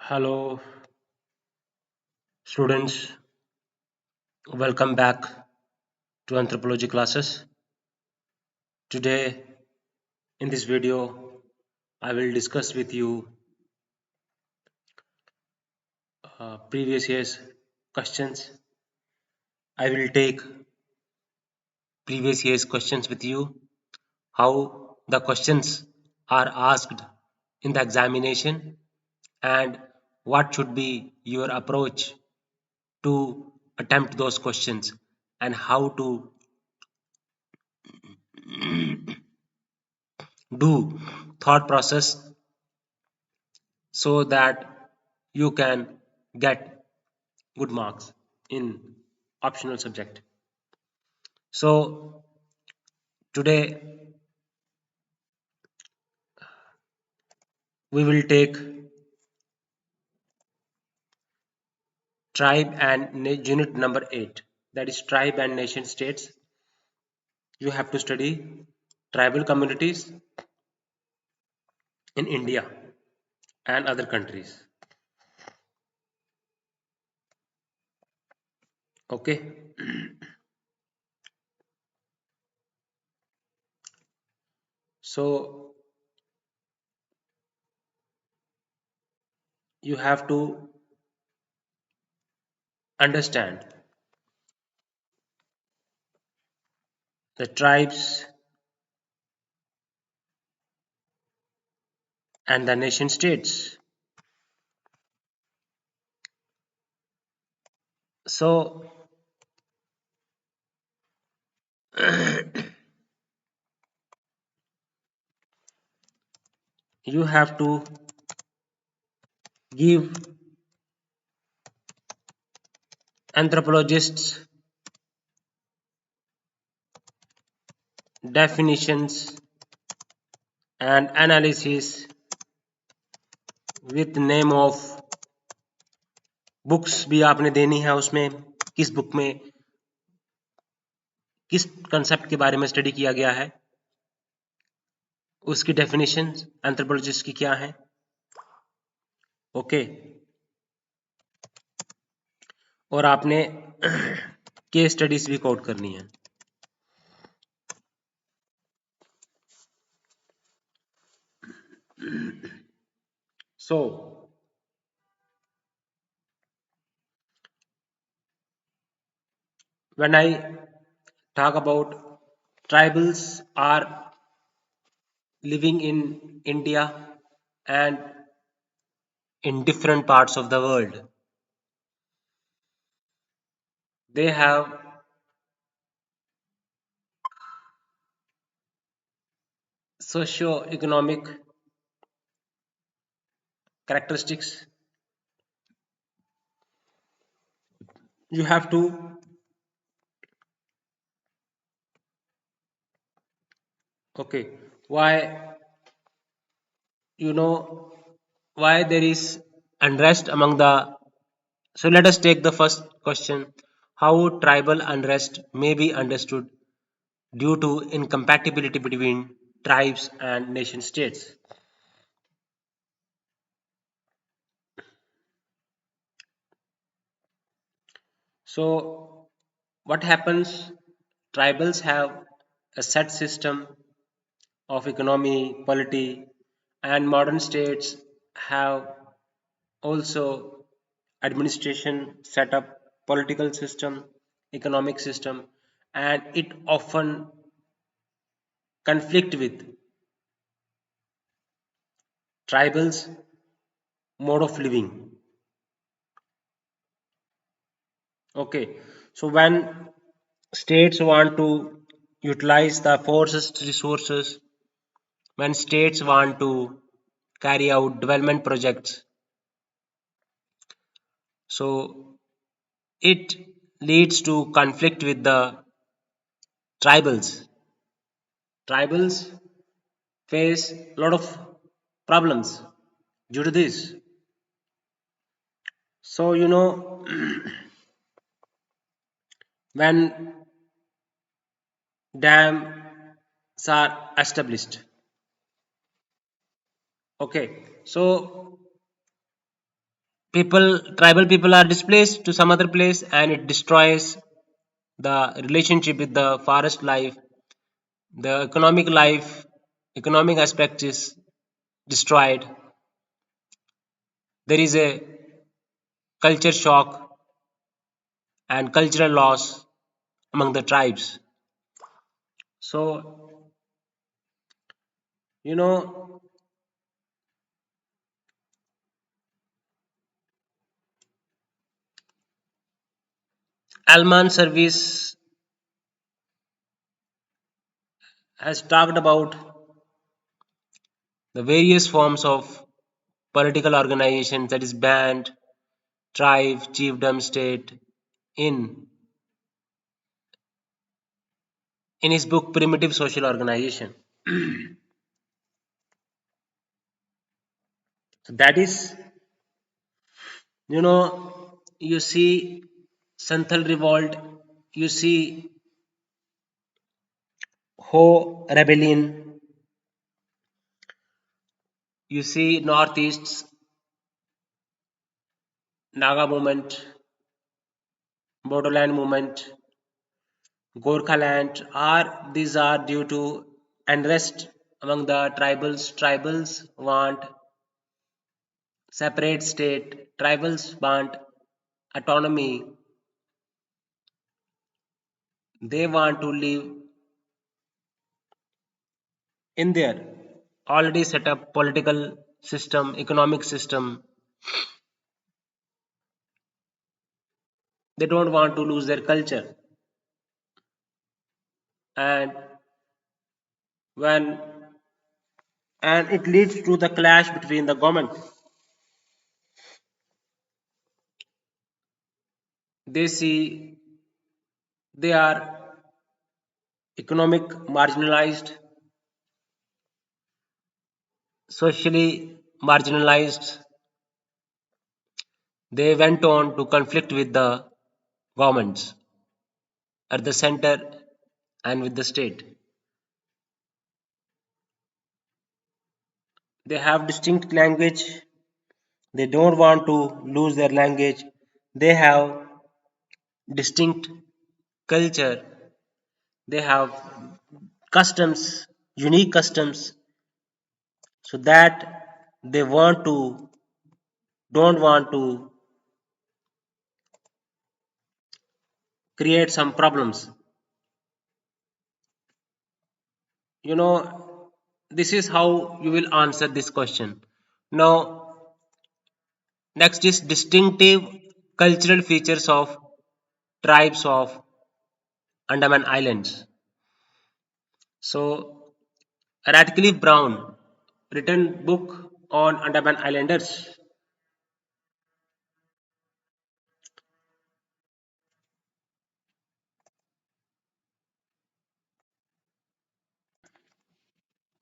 Hello, students. Welcome back to anthropology classes. Today, in this video, I will discuss with you previous year's questions. I will take previous year's questions with you, how the questions are asked in the examination, and what should be your approach to attempt those questions, and how to do thought process so that you can get good marks in optional subject. So today we will take tribe and unit number 8, that is tribe and nation states. You have to study tribal communities in India and other countries. Okay. So you have to understand the tribes and the nation states. So you have to give anthropologists definitions and analysis with name of books भी आपने देनी है उसमें किस book में किस concept के बारे में स्टडी किया गया है उसकी डेफिनेशन एंथ्रोपोलॉजिस्ट की क्या है ओके और आपने केस स्टडीज भी कोट करनी है सो when I talk about tribals are living in India and in different parts of the world. They have socio-economic characteristics. You have to okay why you know why there is unrest among the so let us take the first question, how tribal unrest may be understood due to incompatibility between tribes and nation states. So what happens, tribals have a set system of economy, polity, and modern states have also administration setup, political system, economic system, and it often conflict with tribals mode of living. Okay, so when states want to utilize the forest resources, when states want to carry out development projects, so it leads to conflict with the tribals. Tribals face a lot of problems due to this. So, when dams are established, okay, so Tribal people are displaced to some other place, and it destroys the relationship with the forest life, the economic aspect is destroyed. There is a culture shock and cultural loss among the tribes. So, you know, Alman Service has talked about the various forms of political organizations, that is band, tribe, chiefdom, state, in in his book Primitive Social Organization. So that is, you see Santhal revolt, you see Ho rebellion, you see Northeast's Naga movement, Bodoland movement, Gorkhaland, are these are due to unrest among the tribals. Tribals want separate state, tribals want autonomy, they want to live in their already set up political system, economic system. They don't want to lose their culture. And when and it leads to the clash between the government. They see they are economic marginalized, socially marginalized. They went on to conflict with the governments at the center and with the state. They have distinct language. They don't want to lose their language. They have distinct culture. They have customs, unique customs, so that they want to don't want to create some problems. You know, this is how you will answer this question. Now, next is distinctive cultural features of tribes of Andaman Islands. So, Radcliffe Brown written book on Andaman Islanders.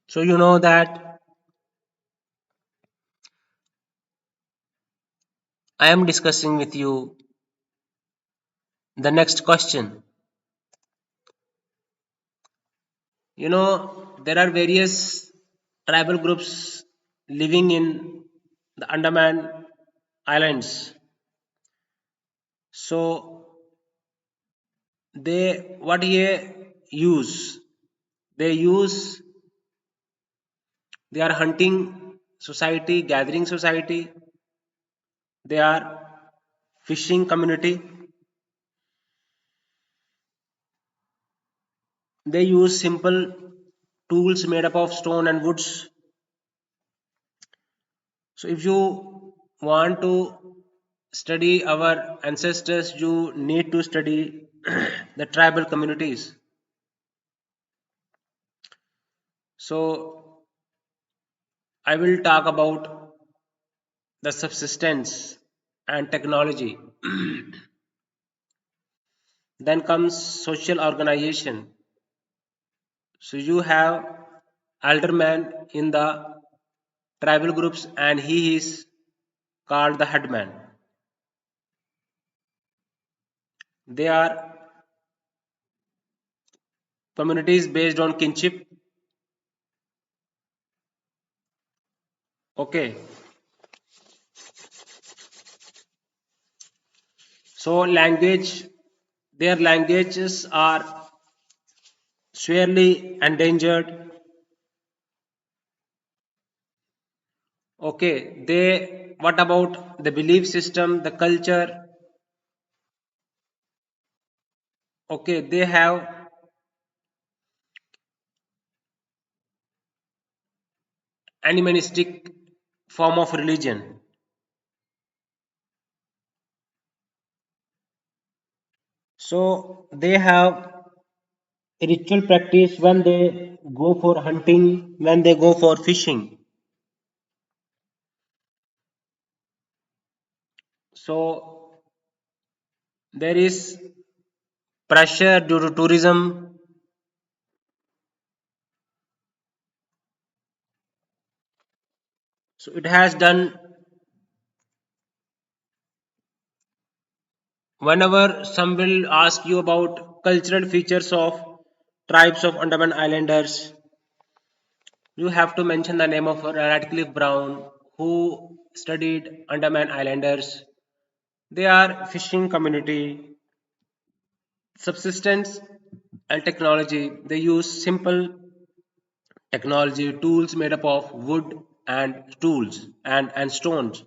So you know that I am discussing with you the next question. There are various tribal groups living in the Andaman Islands. So they what they use? They use they are hunting society, gathering society. They are fishing community. They use simple tools made up of stone and woods. So if you want to study our ancestors, you need to study the tribal communities. So I will talk about the subsistence and technology. Then comes social organization. So you have alderman in the tribal groups, and he is called the headman. They are communities based on kinship. Okay. So their languages are severely endangered. Okay, what about the belief system, the culture? Okay, they have animistic form of religion. So they have a ritual practice when they go for hunting, when they go for fishing. So there is pressure due to tourism. So it has done whenever some will ask you about cultural features of tribes of Andaman Islanders, you have to mention the name of Radcliffe Brown, who studied Andaman Islanders. They are fishing community, subsistence and technology. They use simple technology tools made up of wood and tools and stones.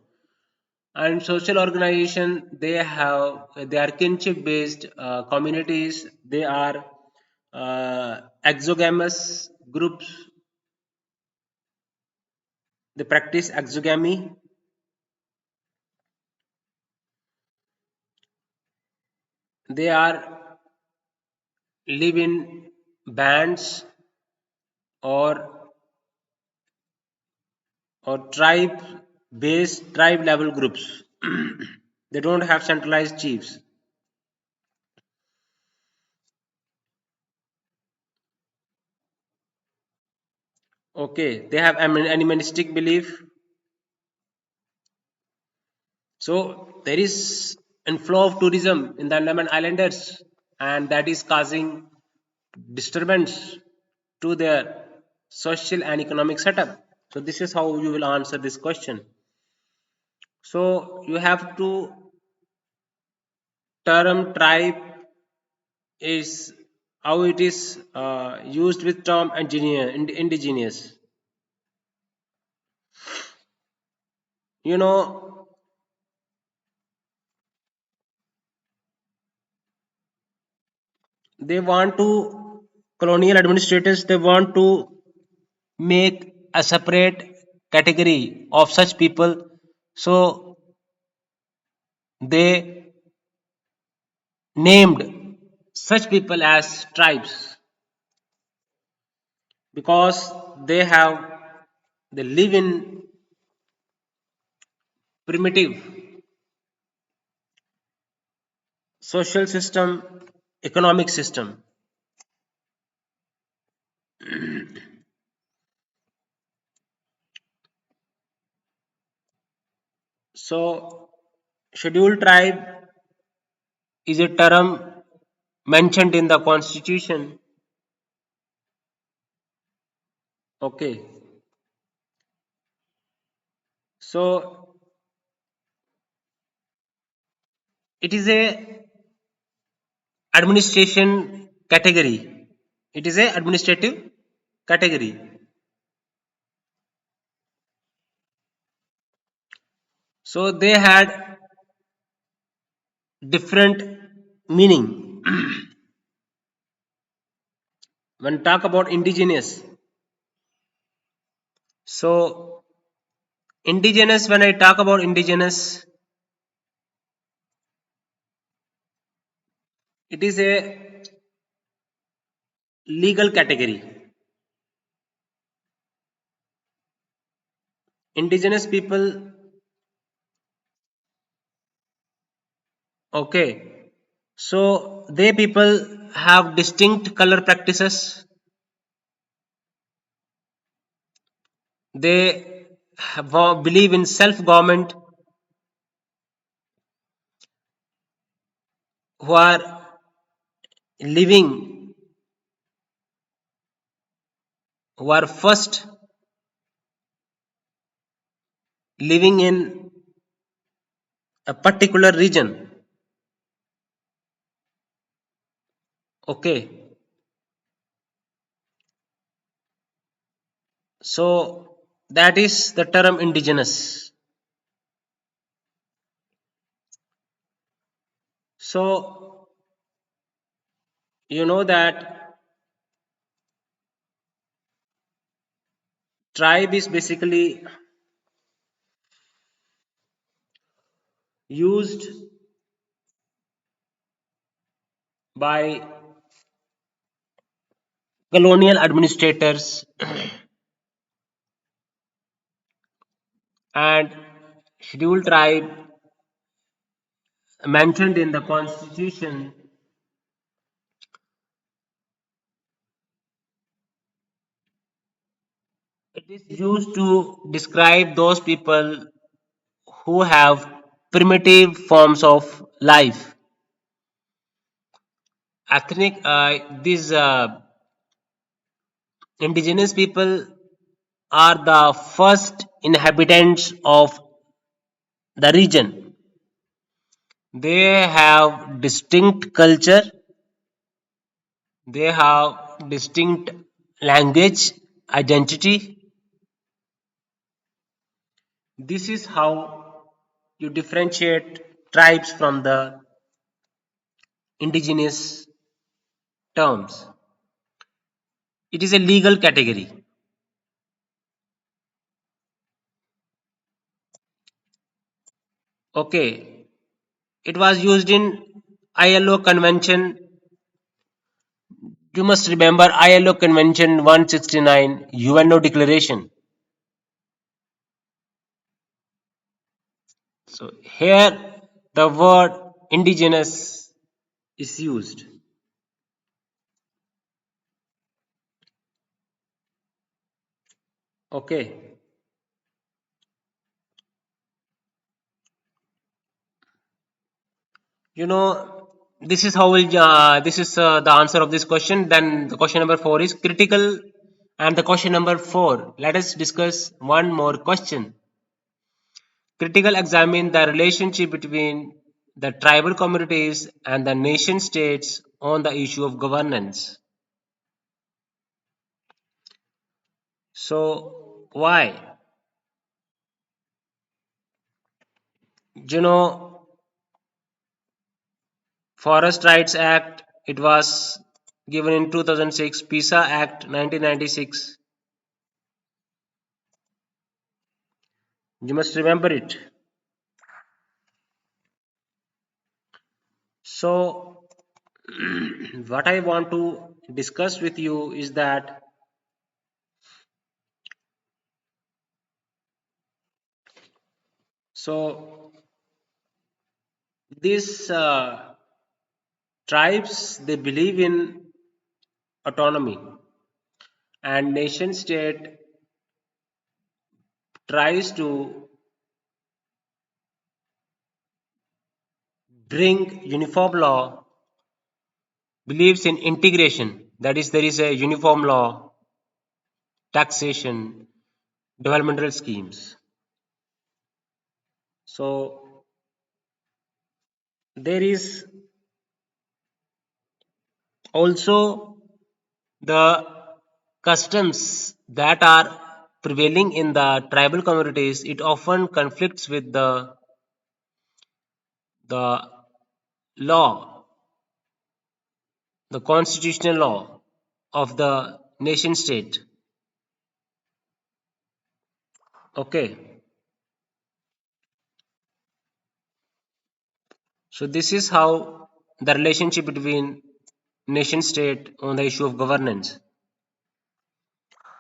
And social organization, they are kinship based communities. They are exogamous groups. They practice exogamy. They are live in bands or tribe level groups. They don't have centralized chiefs. Okay, they have animalistic belief. So there is inflow of tourism in the Andaman Islanders, and that is causing disturbance to their social and economic setup. So this is how you will answer this question. So you have to term tribe is how it is used with term indigenous. You know, they want to colonial administrators. They want to make a separate category of such people. So they named such people as tribes because they live in primitive social system, economic system. So scheduled tribe is a term mentioned in the constitution. Okay, so it is a administration category. It is a administrative category. So they had different meaning. When talk about indigenous, so indigenous, when I talk about indigenous, it is a legal category. Indigenous people, okay, so they people have distinct color practices. They believe in self government, who are living, who are first living in a particular region. Okay, so that is the term indigenous. So you know that tribe is basically used by colonial administrators and scheduled tribe mentioned in the constitution. It is used to describe those people who have primitive forms of life. Ethnic, these indigenous people are the first inhabitants of the region. They have distinct culture, they have distinct language, identity. This is how you differentiate tribes from the indigenous terms. It is a legal category. Okay, it was used in ILO convention. You must remember ILO convention 169 UNO declaration. So here the word indigenous is used. Okay, you know this is the answer of this question. Then the question number 4 is critical, and the question number 4. Let us discuss one more question. Critical examine the relationship between the tribal communities and the nation states on the issue of governance. So why? You know, Forest Rights Act, it was given in 2006, PISA Act 1996. You must remember it. So what I want to discuss with you is that so these tribes, they believe in autonomy, and nation state tries to bring uniform law, believes in integration, that is there is a uniform law, taxation, developmental schemes. So there is also the customs that are prevailing in the tribal communities. It often conflicts with the law, the constitutional law of the nation state. Okay, so this is how the relationship between nation state on the issue of governance.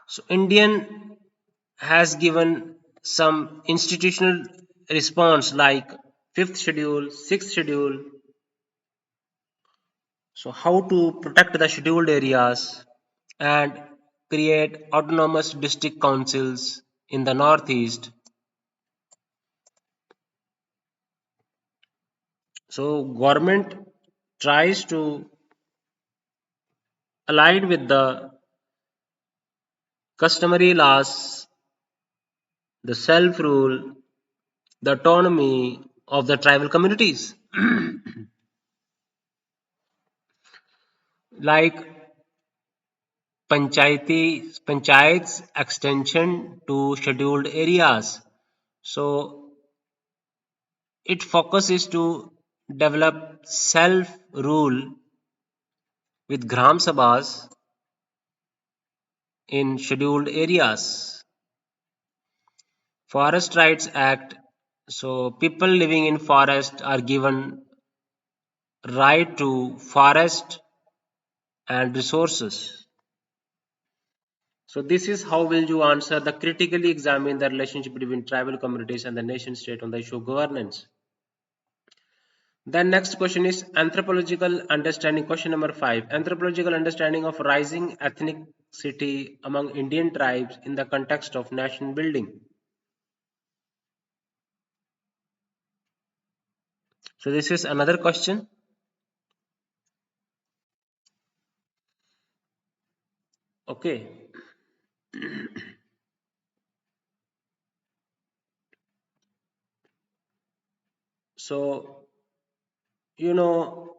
So Indian has given some institutional response like fifth schedule, sixth schedule. So how to protect the scheduled areas and create autonomous district councils in the northeast. So government tries to align with the customary laws, the self rule, the autonomy of the tribal communities. like panchayats extension to scheduled areas. So it focuses to develop self rule with gram sabhas in scheduled areas. Forest Rights Act. So people living in forest are given right to forest and resources. So this is how will you answer the critically examine the relationship between tribal communities and the nation state on the issue of governance. Then next question is anthropological understanding. Question number 5. Anthropological understanding of rising ethnicity among Indian tribes in the context of nation building. So this is another question. Okay. So you know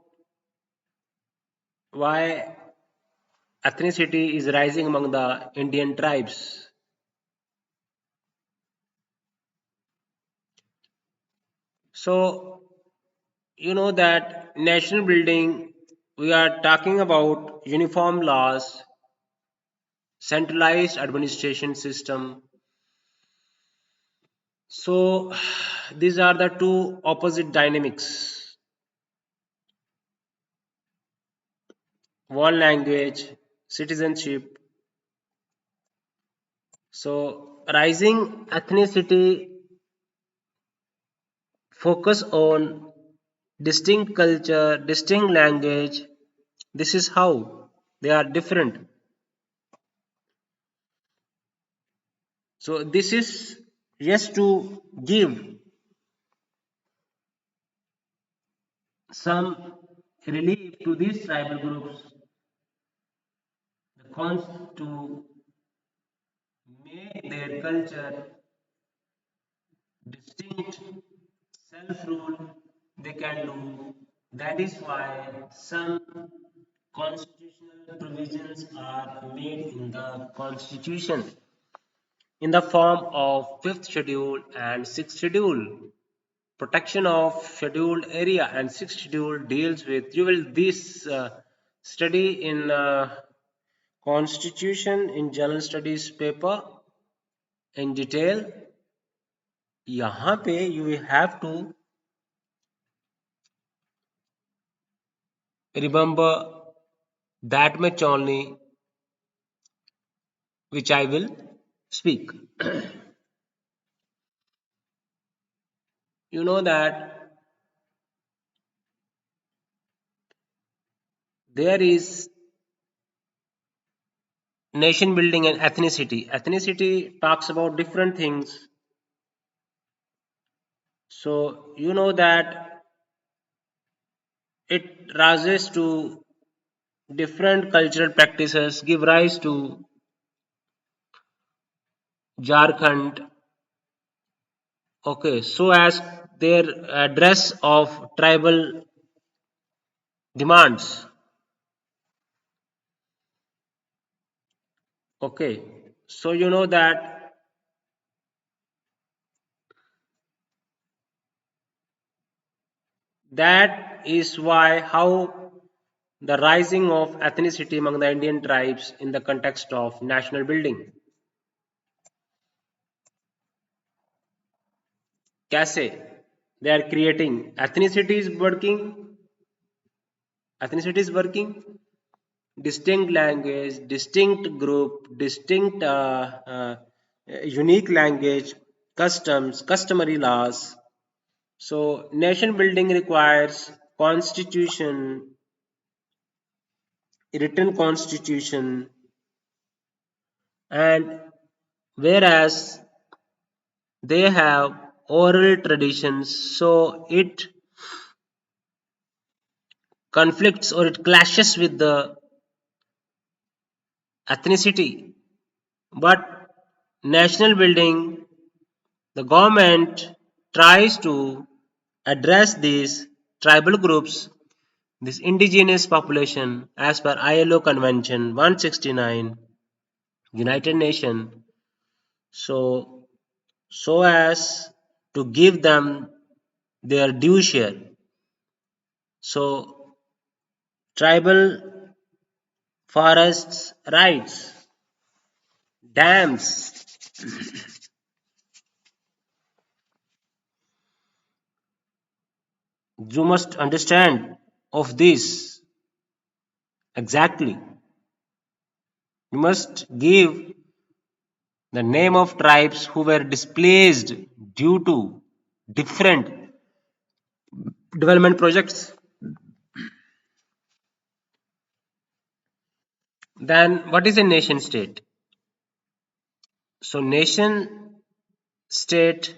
why ethnicity is rising among the Indian tribes. So you know that national building, we are talking about uniform laws, centralized administration system. So these are the two opposite dynamics. One language, citizenship. So rising ethnicity focus on distinct culture, distinct language. This is how they are different. So this is just to give some relief to these tribal groups, the cons to make their culture distinct, self-rule they can do. That is why some constitutional provisions are made in the constitution in the form of fifth schedule and sixth schedule. Protection of scheduled area and sixth schedule deals with, you will this study in constitution in general studies paper in detail. यहाँ पे you have to remember that much only which I will speak. You know that there is nation building and ethnicity. Ethnicity talks about different things. So you know that it rises to different cultural practices, give rise to Jharkhand, okay, so as their address of tribal demands, okay, so you know that that is why how the rising of ethnicity among the Indian tribes in the context of national building. कैसे they are creating ethnicity is working distinct language, distinct group, distinct unique language, customs, customary laws. So nation building requires constitution, written constitution, and whereas they have oral traditions, so it conflicts or it clashes with the ethnicity. But national building, the government tries to address these tribal groups this indigenous population as per ILO Convention 169, United Nations, so so as to give them their due share. So tribal forests rights, dams, you must understand of this exactly. You must give the name of tribes who were displaced due to different development projects. Then what is a nation state? So nation state,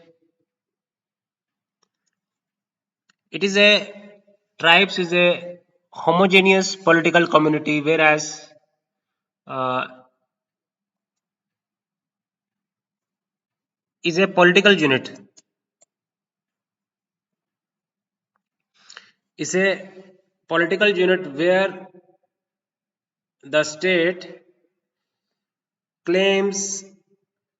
it is a tribes is a homogeneous political community, whereas uh, is a political unit, is a political unit where the state claims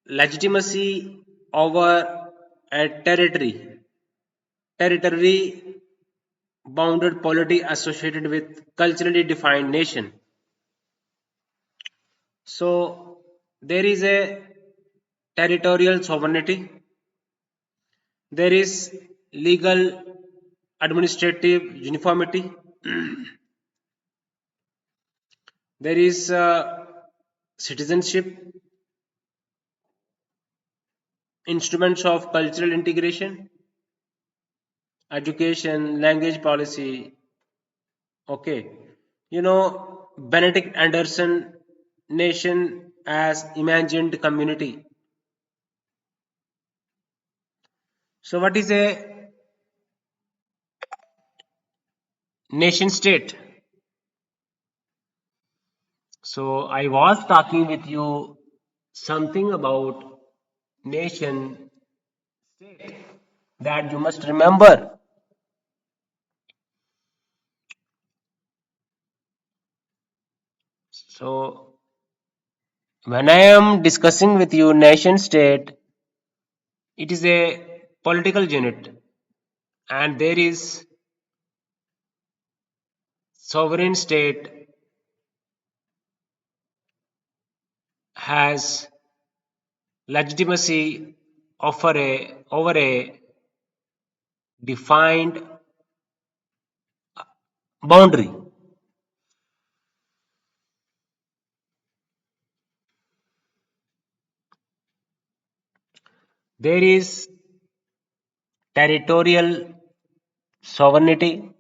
legitimacy over a territory bounded polity associated with culturally defined nation. So there is a territorial sovereignty, there is legal administrative uniformity, there is citizenship, instruments of cultural integration, education, language policy. Okay, you know Benedict Anderson nation as imagined community. So what is a nation state? So I was talking with you something about nation state that you must remember. So when I am discussing with you nation state, it is a political unit and there is sovereign state has legitimacy over a defined boundary. There is territorial sovereignty,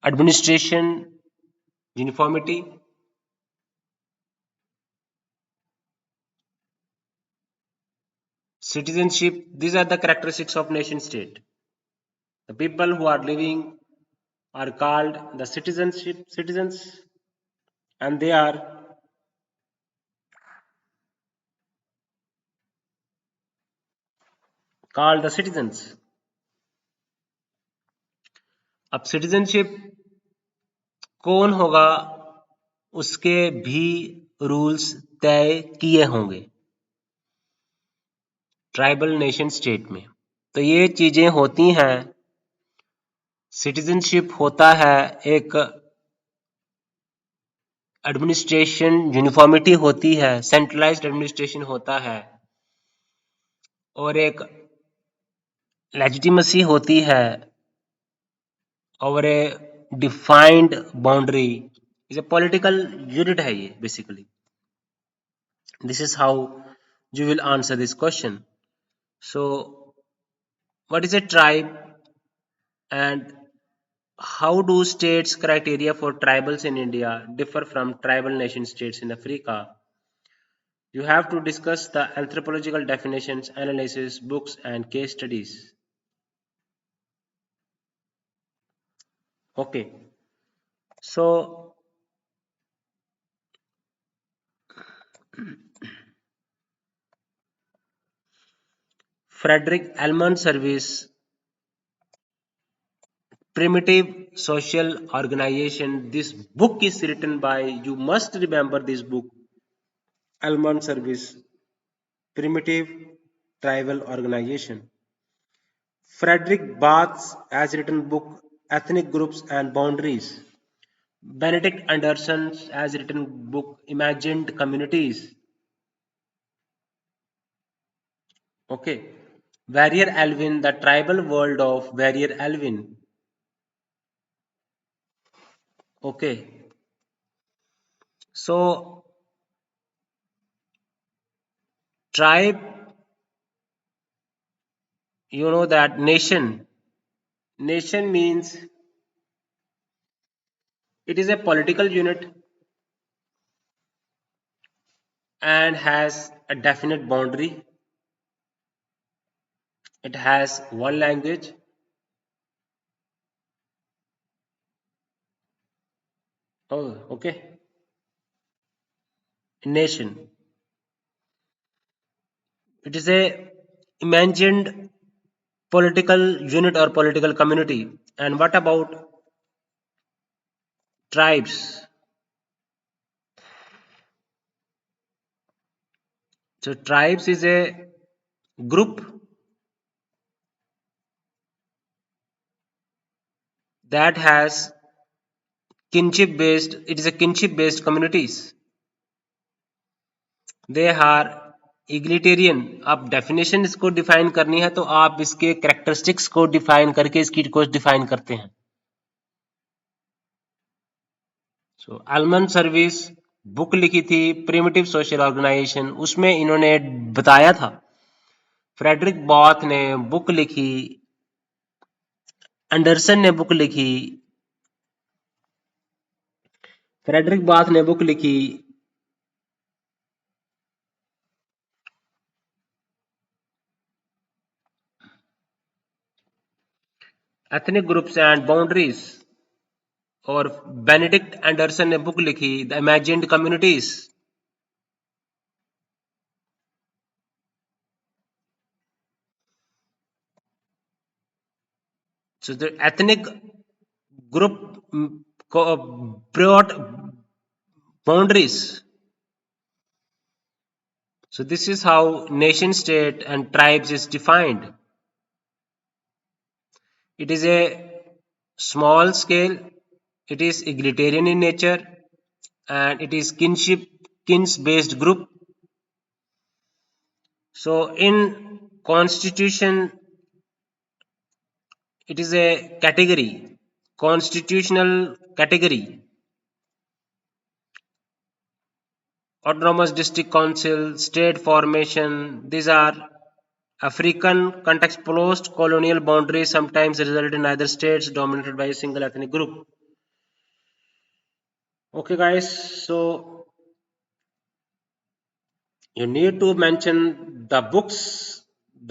administration uniformity, citizenship. These are the characteristics of nation state. The people who are living are called the citizenship citizens, and they are called the citizens. अब citizenship कौन होगा उसके भी rules तय किए होंगे tribal nation state में। तो ये चीजें होती हैं, सिटीजनशिप होता है, एक एडमिनिस्ट्रेशन यूनिफॉर्मिटी होती है, सेंट्रलाइज्ड एडमिनिस्ट्रेशन होता है, और एक लेजिटिमेसी होती है, और a defined boundary is a political unit है ये basically. This is how you will answer this question. So what is a tribe and how do states criteria for tribals in India differ from tribal nation states in Africa? You have to discuss the anthropological definitions, analysis, books, and case studies. Okay, so Frederick Almond Service primitive social organization. This book is written by, you must remember this book, Almond Service, Primitive Tribal Organization. Frederick Barth's has written book Ethnic Groups and Boundaries. Benedict Anderson has written book Imagined Communities. Okay. Warrior Alvin, The Tribal World of Warrior Alvin. Okay. So tribe, you know that nation. Nation means it is a political unit and has a definite boundary. It has one language. Oh, okay. Nation. It is a imagined political unit or political community. And what about tribes? So tribes is a group that has kinship based, it is a kinship based communities. They are egalitarian. आप definition इसको define करनी है तो आप इसके characteristics को define करके इसकी को डिफाइन करते हैं. सो आलमंड सर्विस बुक लिखी थी प्रिमिटिव सोशल ऑर्गेनाइजेशन, उसमें इन्होंने बताया था. फ्रेडरिक बॉथ ने बुक लिखी, एंडरसन ने बुक लिखी, फ्रेडरिक बॉथ ने बुक लिखी एथनिक ग्रुप्स एंड बाउंड्रीज, और बेनेडिक्ट एंडरसन ने बुक लिखी the imagined communities. So the ethnic group brought boundaries. So this is how nation state and tribes is defined. It is a small scale, it is egalitarian in nature, and it is kins based group. So in constitution, it is a category, constitutional category. Autonomous district council, state formation, these are African context. Post-colonial boundaries sometimes result in either states dominated by a single ethnic group. Okay guys, so you need to mention the books,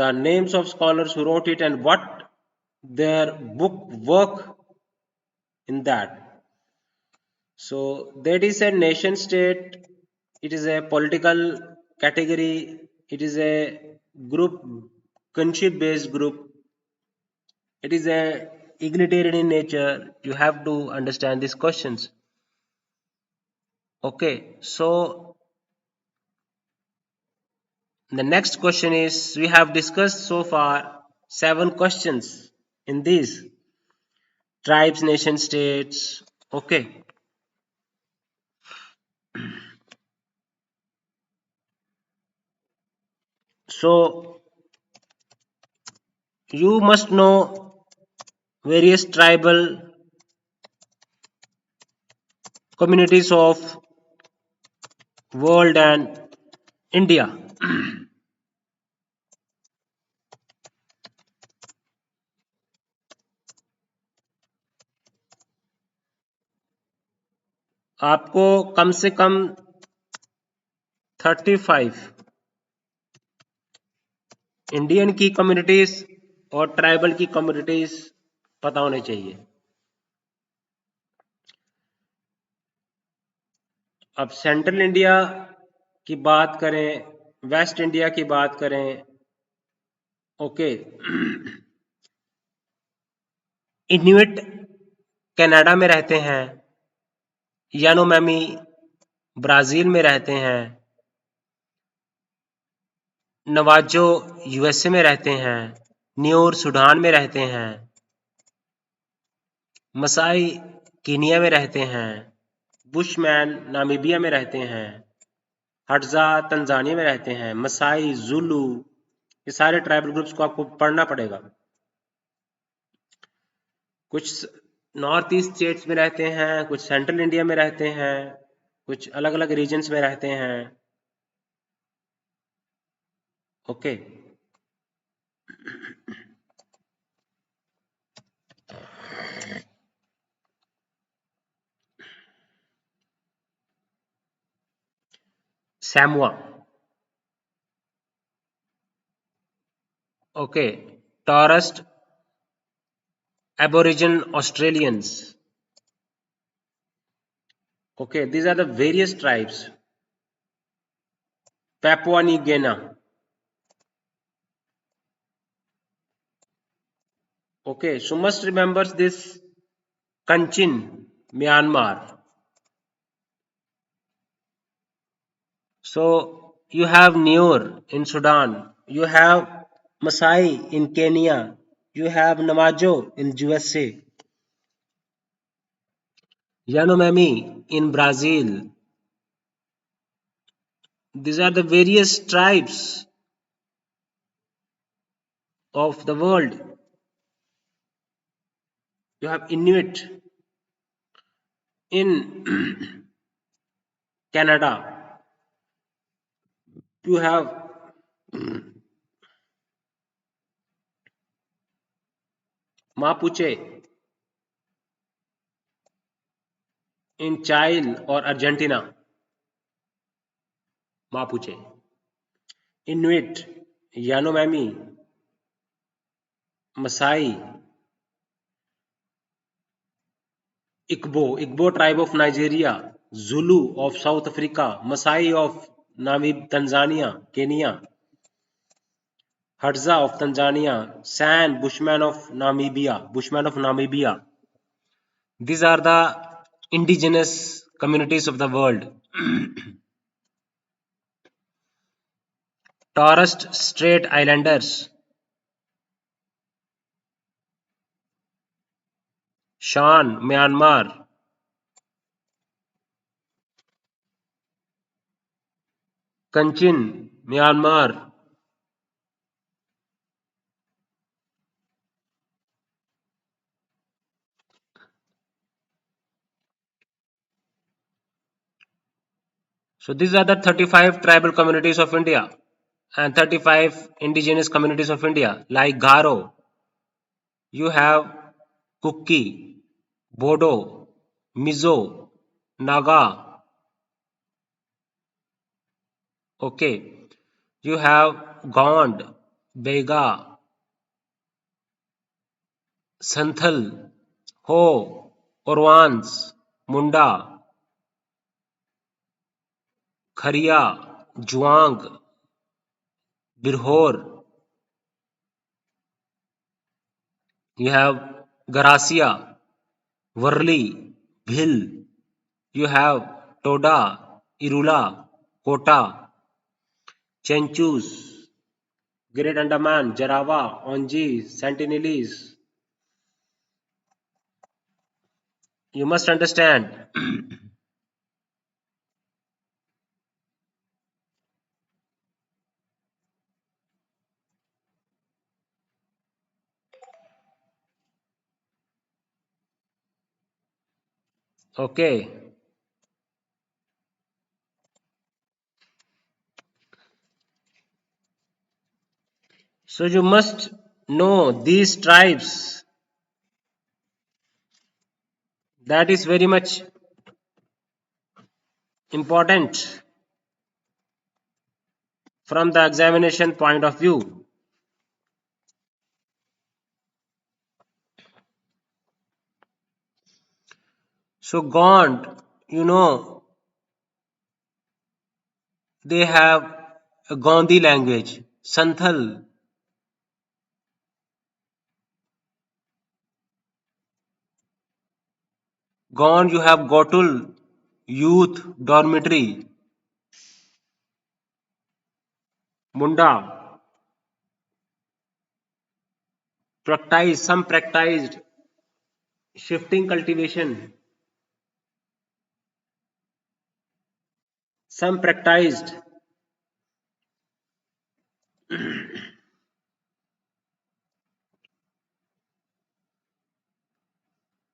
the names of scholars who wrote it and what their book work in that. So that is a nation state, it is a political category, it is a group, kinship based group, it is a egalitarian in nature. You have to understand these questions. Okay, so the next question is, we have discussed so far 7 questions in these tribes, nation states. Okay, so you must know various tribal communities of world and India. आपको कम से कम 35 Indian की communities और tribal की communities पता होने चाहिए. अब central India की बात करें, वेस्ट इंडिया की बात करें, ओके, इन्यूट कनाडा में रहते हैं, यानोमामी ब्राजील में रहते हैं, नवाजो यूएसए में रहते हैं, न्यूर सूडान में रहते हैं, मसाई कीनिया में रहते हैं, बुशमैन नामीबिया में रहते हैं, हटजा तंजानिया में रहते हैं, मसाई जुलू, ये सारे ट्राइबल ग्रुप्स को आपको पढ़ना पड़ेगा। कुछ नॉर्थ ईस्ट स्टेट्स में रहते हैं, कुछ सेंट्रल इंडिया में रहते हैं, कुछ अलग अलग रीजन्स में रहते हैं। Okay, Samoa. Okay, Torres Strait Aborigine Australians. Okay, these are the various tribes. Papua New Guinea. Okay, so must remember this Kanchin, Myanmar. So you have Niur in Sudan. You have Masai in Kenya. You have Navajo in USA. Yanomami in Brazil. These are the various tribes of the world. You have Inuit in Canada. You have Mapuche in Chile or Argentina. Mapuche. Inuit, Yanomami, Masai, Igbo tribe of Nigeria, Zulu of South Africa, Masai of Tanzania, Kenya, Hadza of Tanzania, San, Bushman of Namibia. These are the indigenous communities of the world. Torres Strait Islanders, Shan, Myanmar, Kanchin, Myanmar, so these are the 35 tribal communities of India and 35 indigenous communities of India. Like Garo, you have Kuki, Bodo, Mizo, Naga. Okay, you have Gond, Bega, Santhal, Ho, Orwans, Munda, Kharia, Juang, Birhor. You have Garasia, Varli, Bhil. You have Toda, Irula, Kota, Chenchus, Great Andaman, Jarawa, Onji, Sentinelese. You must understand. Okay. So you must know these tribes. That is very much important from the examination point of view. So Gond, you know, they have a Gondi language. Santhal, Gone you have Gotul, youth, dormitory, Munda, practice, some practiced, shifting cultivation, some practiced.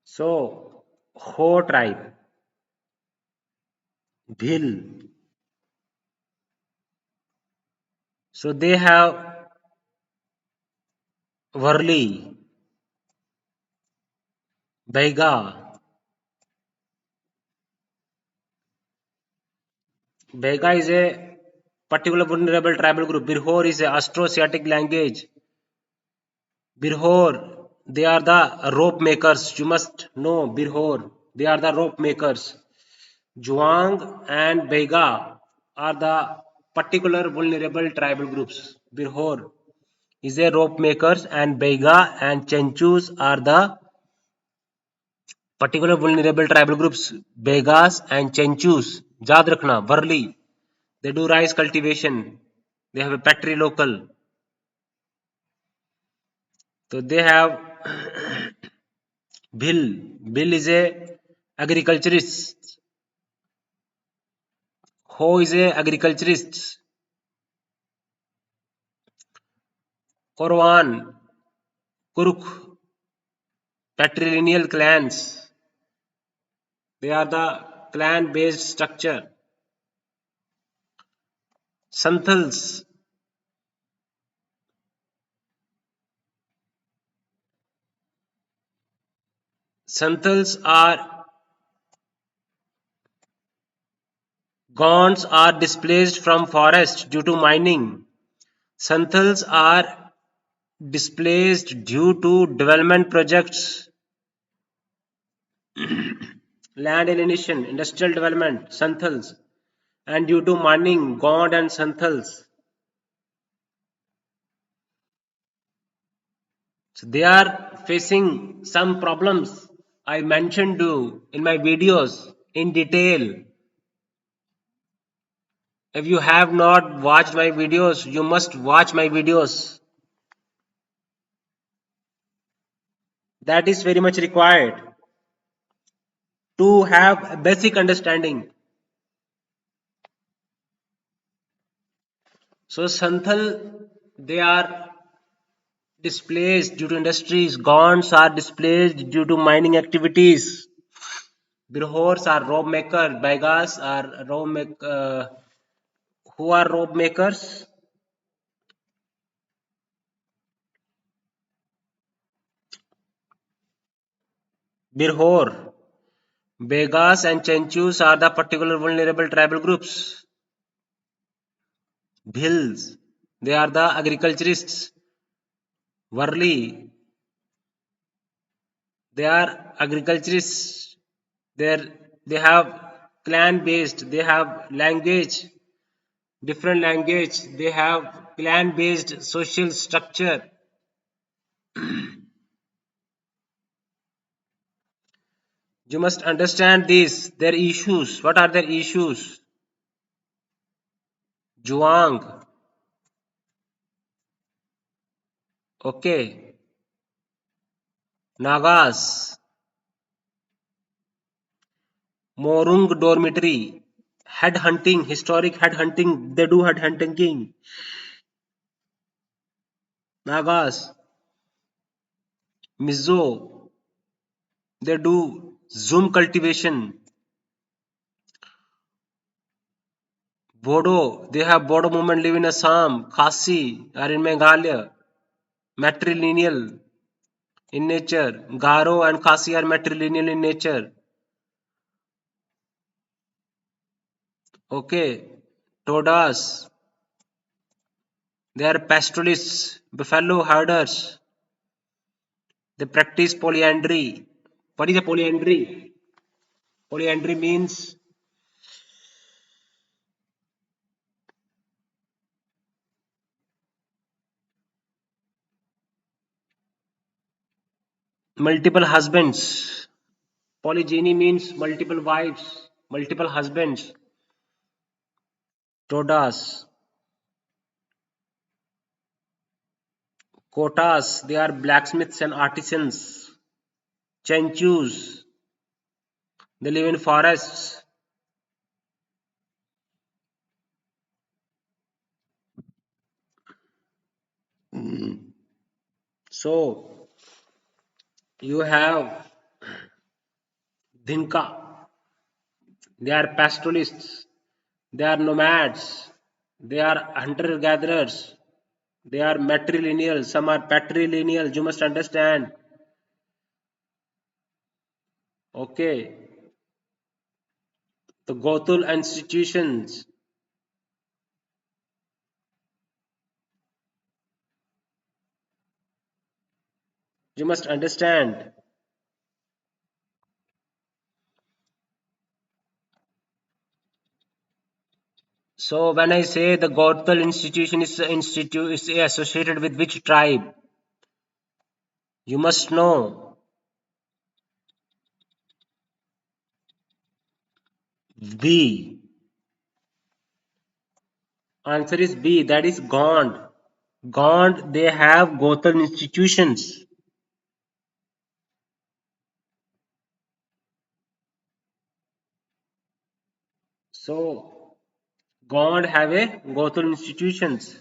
So, Ho tribe, Bhil. So they have Varli, Baiga. Baiga is a particular vulnerable tribal group. Birhor is a Austro-Asiatic language. Birhor, they are the rope makers. You must know Birhor. They are the rope makers. Juang and Baiga are the particular vulnerable tribal groups. Birhor is a rope makers and Baiga and Chenchus are the particular vulnerable tribal groups. Baigas and Chenchus. Yaad rakhna, Varli. They do rice cultivation. They have a factory local. So they have Bhil. Bhil is a agriculturist. Ho is a agriculturist. Korwan, Kuruk, patrilineal clans. They are the clan-based structure. Santhals. Santhals are Gonds are displaced from forest due to mining. Santhals are displaced due to development projects, land alienation, industrial development, Santhals, and due to mining, Gond and Santhals. So they are facing some problems I mentioned to in my videos in detail. If you have not watched my videos, you must watch my videos. That is very much required to have a basic understanding. So Santhal, they are displaced due to industries. Gonds are displaced due to mining activities. Birhors are rope makers. Baigas are who are rope makers? Birhor. Begas and Chenchus are the particular vulnerable tribal groups. Bhils, they are the agriculturists. Varli, they are agriculturists. They they have clan based. They have language, different language. They have clan based social structure. You must understand these. Their issues. What are their issues? Juang. Okay. Nagas. Morung dormitory. Head hunting. Historic head hunting. They do head hunting. Nagas. Mizo. They do zoom cultivation. Bodo. They have Bodo movement live in Assam. Khasi are in Meghalaya. Matrilineal in nature. Garo and Khasi are matrilineal in nature. Okay. Todas. They are pastoralists, buffalo herders. They practice polyandry. What is a polyandry? Polyandry means multiple husbands. Polygyny means multiple wives, multiple husbands. Todas, Kotas, they are blacksmiths and artisans. Chenchus, they live in forests. So you have Dinka, they are pastoralists, they are nomads, they are hunter gatherers, they are matrilineal, some are patrilineal, you must understand. Okay, the Gothul institutions. You must understand. So when I say the Gothal institution is associated with which tribe, you must know. B. Answer is B. That is Gond. Gond. They have Gothal institutions. So Gond have a Gothal institutions.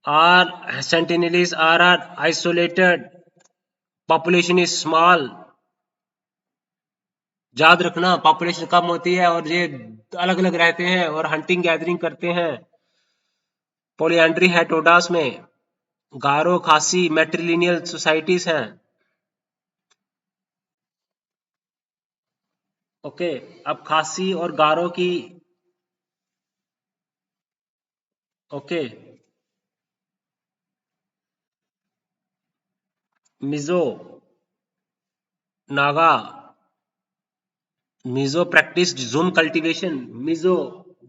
Our Sentinelese are isolated. Population is small. याद रखना population कम होती है और ये अलग अलग रहते हैं और हंटिंग गैदरिंग करते हैं. पोलियंड्री है टोडास में. गारो खासी मैट्रिलिनियल सोसाइटीज हैं. ओके, अब खासी और गारो की. Okay, Mizo, Naga. Mizo practice zoom cultivation. Mizo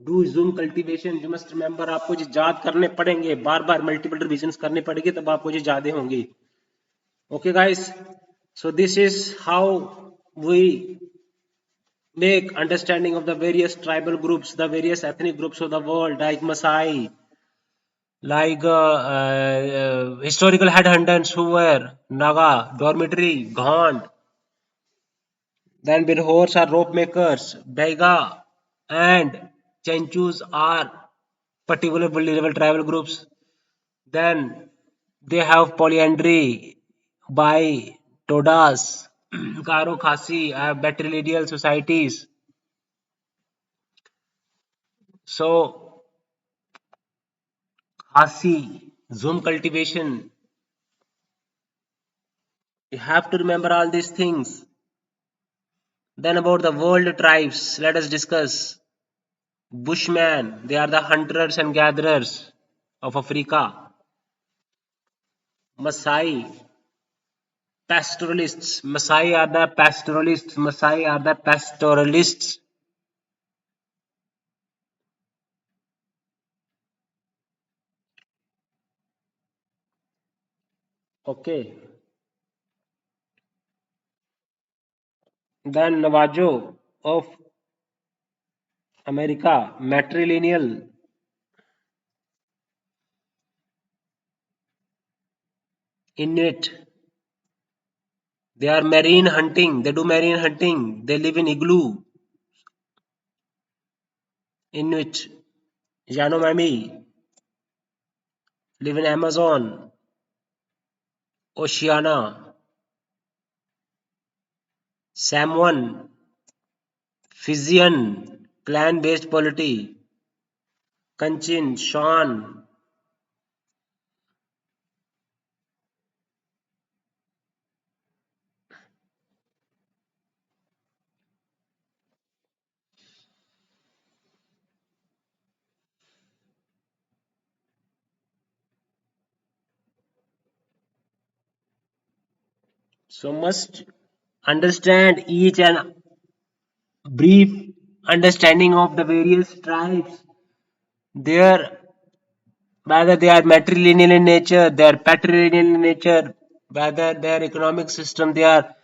do zoom cultivation. You must remember. आपको जो याद करने पड़ेंगे, बार बार मल्टीपल रिविजन करने पड़ेंगे, तब आपको जो यादें होंगी. Okay guys, so this is how we make understanding of the various tribal groups, the various ethnic groups of the world, like Masai, like historical headhunters who were Naga, dormitory, Gond, then Birhors are rope makers, Baiga, and Chenchus are particular vulnerable tribal groups. Then they have polyandry by Todas, Garo Khasi, matrilineal societies. So Khasi, Zoom cultivation. You have to remember all these things. Then about the world tribes, let us discuss. Bushmen, they are the hunters and gatherers of Africa. Masai, pastoralists. Masai are the pastoralists. Masai are the pastoralists. Okay. Then Navajo of America, matrilineal. Inuit, they are marine hunting. They do marine hunting. They live in igloo. Inuit. Yanomami, live in Amazon. Oceania. Samoan, Fijian, clan-based polity. Kanchin, Shan. So must understand each and brief understanding of the various tribes. Their whether they are matrilineal in nature, they are patrilineal in nature. whether their economic system they are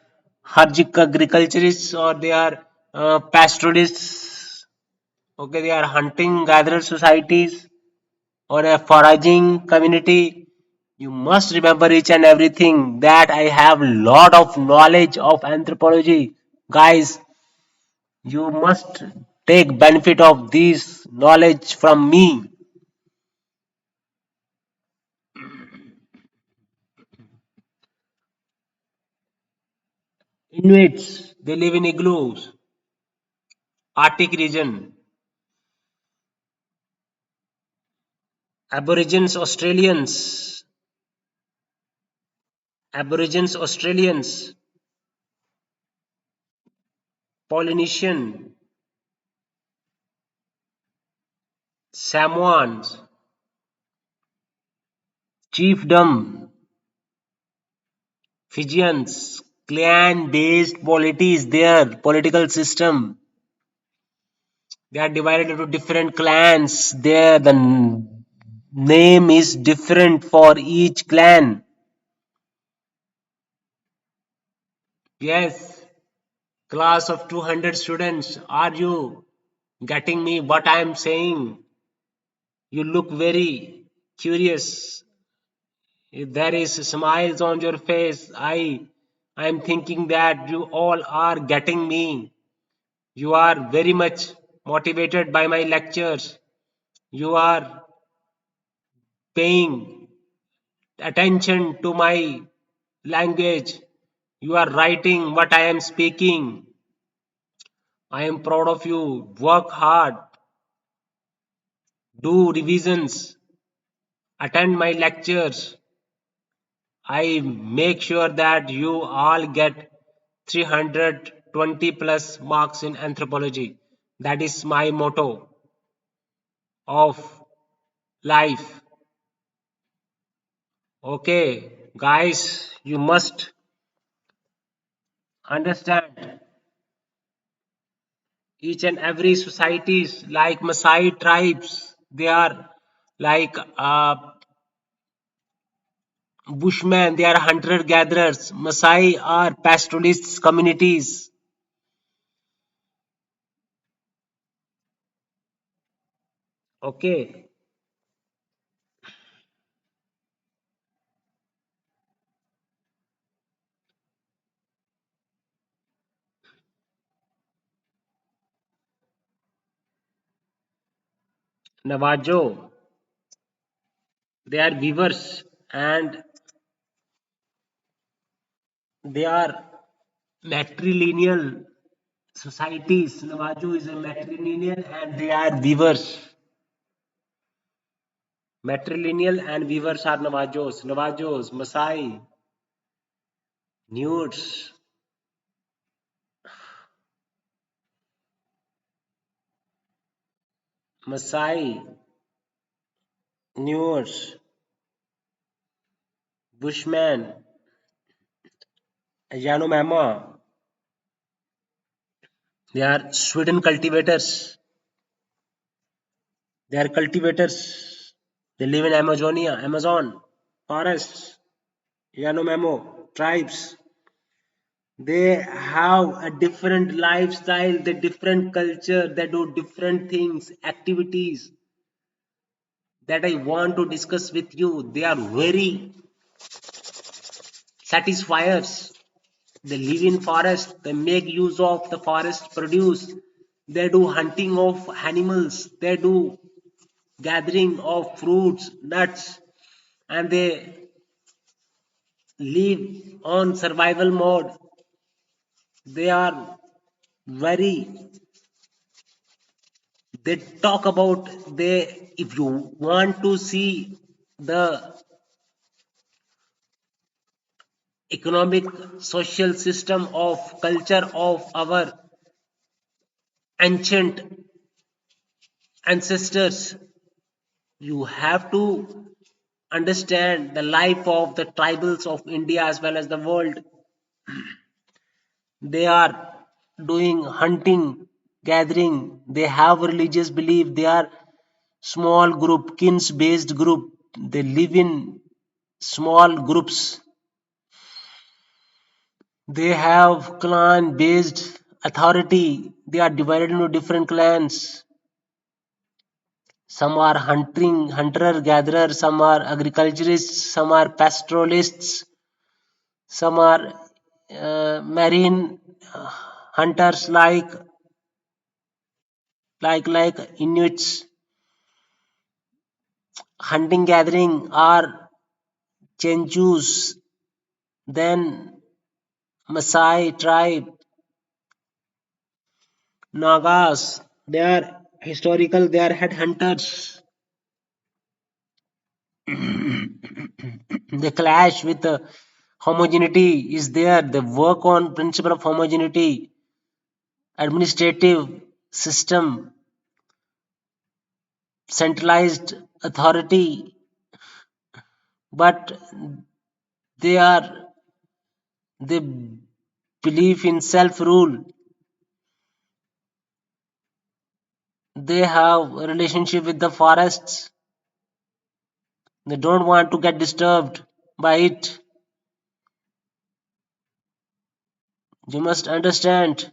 Harjik agriculturists or they are pastoralists. Okay, they are hunting gatherer societies or a foraging community. You must remember each and everything that I have lot of knowledge of anthropology. Guys, you must take benefit of this knowledge from me. Inuits, they live in igloos, Arctic region. Aborigines Australians, Aborigines Australians, Polynesian, Samoans, chiefdom, Fijians, clan-based polities, their political system. They are divided into different clans. There, the name is different for each clan. Yes, class of 200 students. Are you getting me what I am saying? You look very curious. If there is smiles on your face, I am thinking that you all are getting me. You are very much motivated by my lectures. You are paying attention to my language. You are writing what I am speaking. I am proud of you. Work hard. Do revisions. Attend my lectures. I make sure that you all get 320 plus marks in anthropology. That is my motto of life. Okay, guys, you must understand each and every societies like Maasai tribes. They are like Bushmen. They are hunter gatherers. Maasai are pastoralists communities. Okay, Navajo. They are weavers and they are matrilineal societies. Navajo is a matrilineal and they are weavers. Matrilineal and weavers are Navajos. Navajos, Masai, Nudes, Masai, Nudes, Bushman, Yanomama. They are Sweden cultivators. They are cultivators. They live in Amazonia, Amazon, forests, Yanomamo tribes. They have a different lifestyle, the different culture, they do different things, activities that I want to discuss with you. They are very satisfiers. They live in forest, they make use of the forest produce, they do hunting of animals, they do gathering of fruits, nuts, and they live on survival mode. They are very they talk about they if you want to see the economic social system of culture of our ancient ancestors, you have to understand the life of the tribals of India as well as the world. They are doing hunting, gathering, they have religious belief, they are small group, kins based group, they live in small groups. They have clan based authority. They are divided into different clans. Some are hunter gatherer, some are agriculturists, some are pastoralists, some are marine hunters like Inuits. Hunting gathering are Chenchus, then Maasai tribe, Nagas. They are historical, they are headhunters. They clash with the homogeneity is there. They work on principle of homogeneity, administrative system, centralized authority, but they are they believe in self-rule. They have a relationship with the forests. They don't want to get disturbed by it. You must understand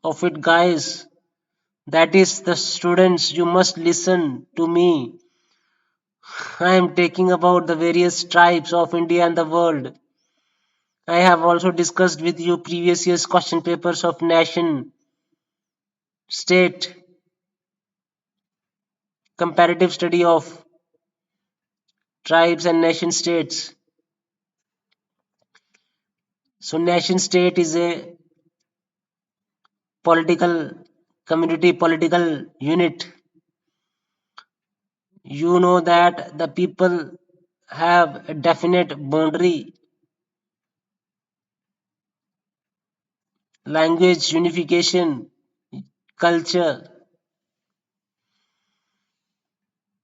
of it, guys. That is the students. You must listen to me. I am taking about the various tribes of India and the world. I have also discussed with you previous year's question papers of nation, state, comparative study of tribes and nation states. So nation state is a political community, political unit. You know that the people have a definite boundary, language unification, culture,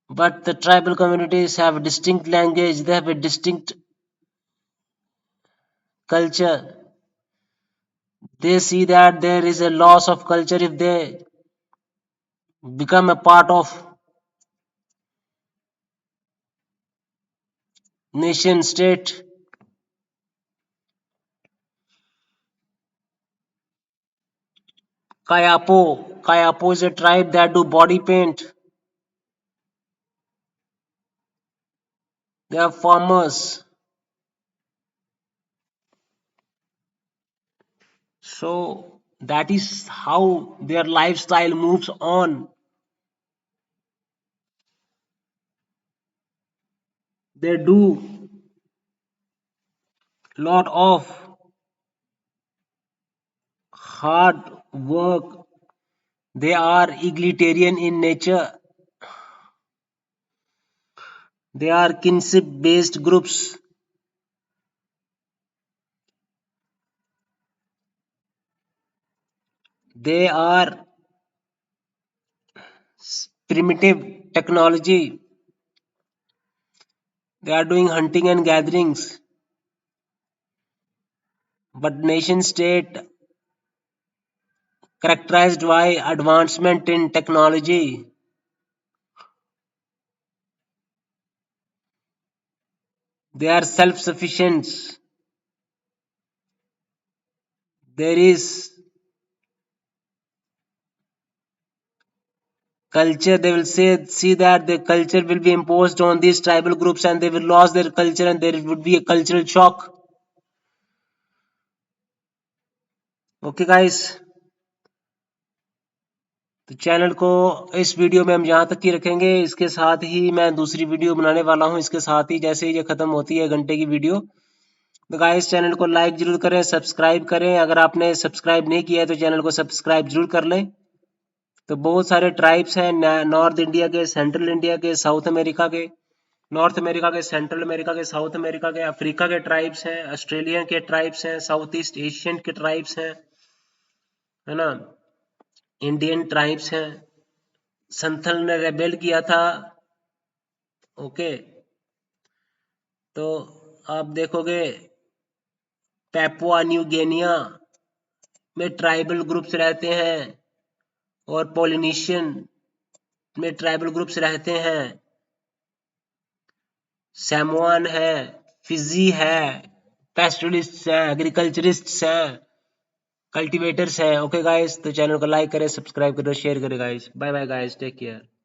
but the tribal communities have a distinct language, they have a distinct culture. They see that there is a loss of culture if they become a part of nation state. Kayapo is a tribe that do body paint. They are farmers. So that is how their lifestyle moves on. They do lot of hard work. They are egalitarian in nature. They are kinship based groups. They are primitive technology. They are doing hunting and gatherings. But nation state characterized by advancement in technology. They are self sufficient. There is culture. They will see that the culture will be imposed on these tribal groups and they will lose their culture and there would be a cultural shock. Okay guys, तो channel को इस video में हम यहाँ तक ही रखेंगे. इसके साथ ही मैं दूसरी वीडियो बनाने वाला हूँ. इसके साथ ही जैसे ही ये खत्म होती है घंटे की वीडियो, तो गाइस चैनल को लाइक जरूर करें, सब्सक्राइब करें. अगर आपने सब्सक्राइब नहीं किया है तो चैनल को सब्सक्राइब जरूर कर लें. तो बहुत सारे ट्राइब्स हैं नॉर्थ इंडिया के, सेंट्रल इंडिया के, साउथ अमेरिका के, नॉर्थ अमेरिका के, सेंट्रल अमेरिका के, साउथ अमेरिका के, अफ्रीका के ट्राइब्स हैं, ऑस्ट्रेलिया के ट्राइब्स हैं, साउथ ईस्ट एशियन के ट्राइब्स हैं, है ना, इंडियन ट्राइब्स हैं. संथल ने रेबेल किया था. ओके, तो आप देखोगे पैपुआ न्यू गिनिया में ट्राइबल ग्रुप्स रहते हैं और पोलिनेशियन में ट्राइबल ग्रुप्स रहते हैं. सैमोअन है, फिजी है, पेस्टलिस्ट हैं, एग्रीकल्चरिस्ट हैं, कल्टीवेटर्स हैं। ओके गाइस, तो चैनल को लाइक करें, सब्सक्राइब करें, शेयर करें guys. Bye bye guys, take care.